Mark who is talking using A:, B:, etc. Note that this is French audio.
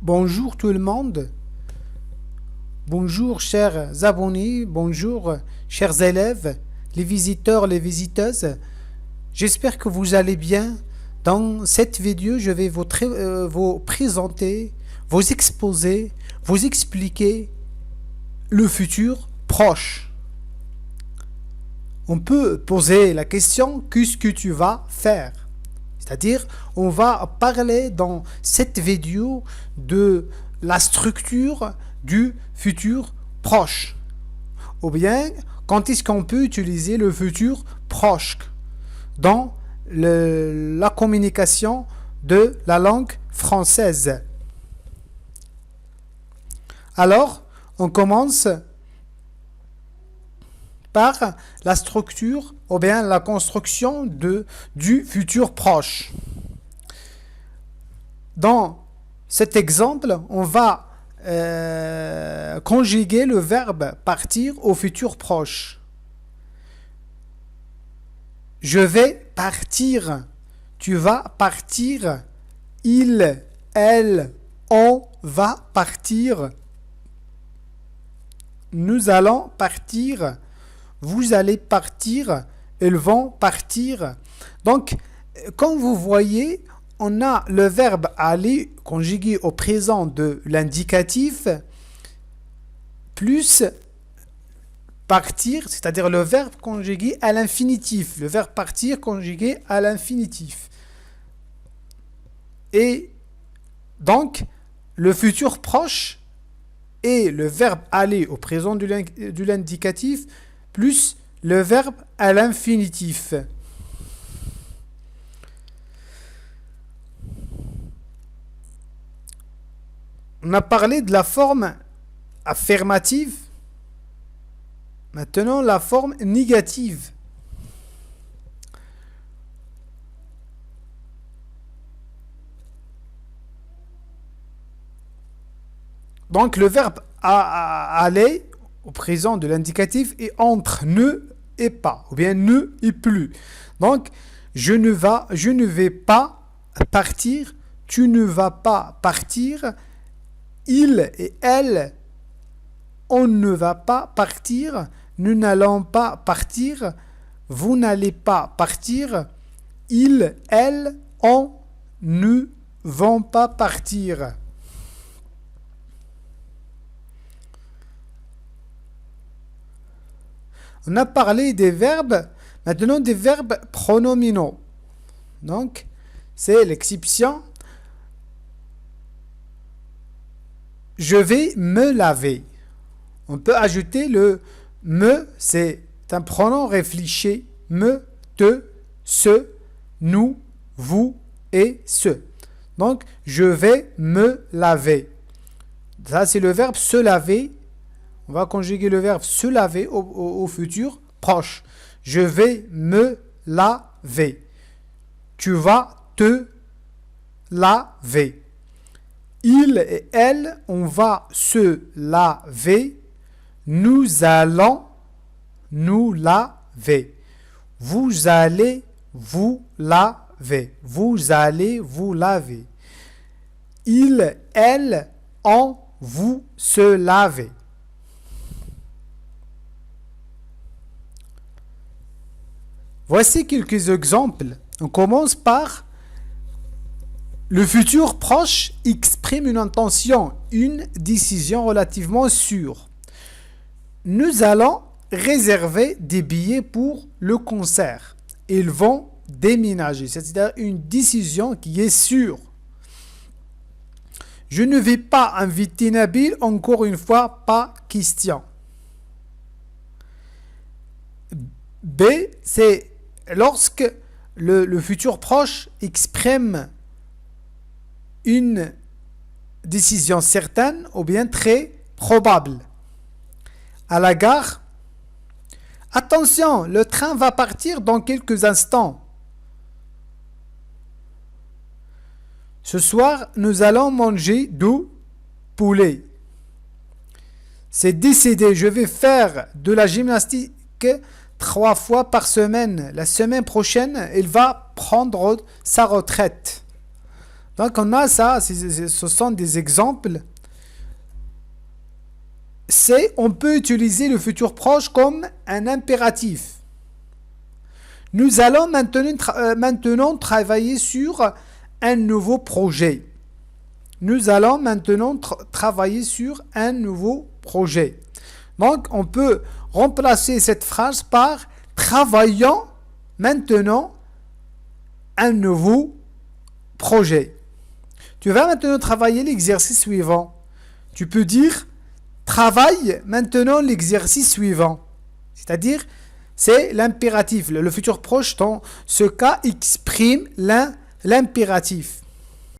A: Bonjour tout le monde, bonjour chers abonnés, bonjour chers élèves, les visiteurs, les visiteuses. J'espère que vous allez bien. Dans cette vidéo, je vais vous présenter, vous exposer, vous expliquer le futur proche. On peut poser la question, qu'est-ce que tu vas faire? C'est-à-dire, on va parler dans cette vidéo de la structure du futur proche. Ou bien, quand est-ce qu'on peut utiliser le futur proche dans la communication de la langue française. Alors, on commence par la structure ou bien la construction du futur proche. Dans cet exemple, on va conjuguer le verbe partir au futur proche. Je vais partir. Tu vas partir. Il, elle, on va partir. Nous allons partir. Vous allez partir. Ils vont partir. Donc, comme vous voyez, on a le verbe aller conjugué au présent de l'indicatif plus partir, c'est-à-dire le verbe conjugué à l'infinitif. Le verbe partir conjugué à l'infinitif. Et donc, le futur proche est le verbe aller au présent de l'indicatif plus le verbe à l'infinitif. On a parlé de la forme affirmative. Maintenant, la forme négative. Donc, le verbe aller au présent de l'indicatif est entre ne et pas, ou bien ne et plus. Donc, je ne vais pas partir, tu ne vas pas partir, il et elle, on ne va pas partir, nous n'allons pas partir, vous n'allez pas partir, il, elle, on ne vont pas partir. On a parlé des verbes, maintenant des verbes pronominaux. Donc, c'est l'exception. Je vais me laver. On peut ajouter le me, c'est un pronom réfléchi. Me, te, ce, nous, vous et ce. Donc, je vais me laver. Ça, c'est le verbe se laver. On va conjuguer le verbe se laver au futur proche. Je vais me laver. Tu vas te laver. Il et elle, on va se laver. Nous allons nous laver. Vous allez vous laver. Vous allez vous laver. Il, elle, on vous se laver. Voici quelques exemples. On commence par le futur proche exprime une intention, une décision relativement sûre. Nous allons réserver des billets pour le concert. Ils vont déménager, c'est-à-dire une décision qui est sûre. Je ne vais pas inviter Nabil, encore une fois, pas question. B, c'est lorsque le futur proche exprime une décision certaine ou bien très probable. À la gare, attention, le train va partir dans quelques instants. Ce soir, nous allons manger du poulet. C'est décidé, je vais faire de la gymnastique 3 fois par semaine. La semaine prochaine, il va prendre sa retraite. Donc on a ça, ce sont des exemples. On peut utiliser le futur proche comme un impératif. Nous allons maintenant travailler sur un nouveau projet. Nous allons maintenant travailler sur un nouveau projet. Donc, on peut remplacer cette phrase par travaillons maintenant un nouveau projet. Tu vas maintenant travailler l'exercice suivant. Tu peux dire travaille maintenant l'exercice suivant. C'est-à-dire, c'est l'impératif. Le futur proche, dans ce cas, exprime l'impératif.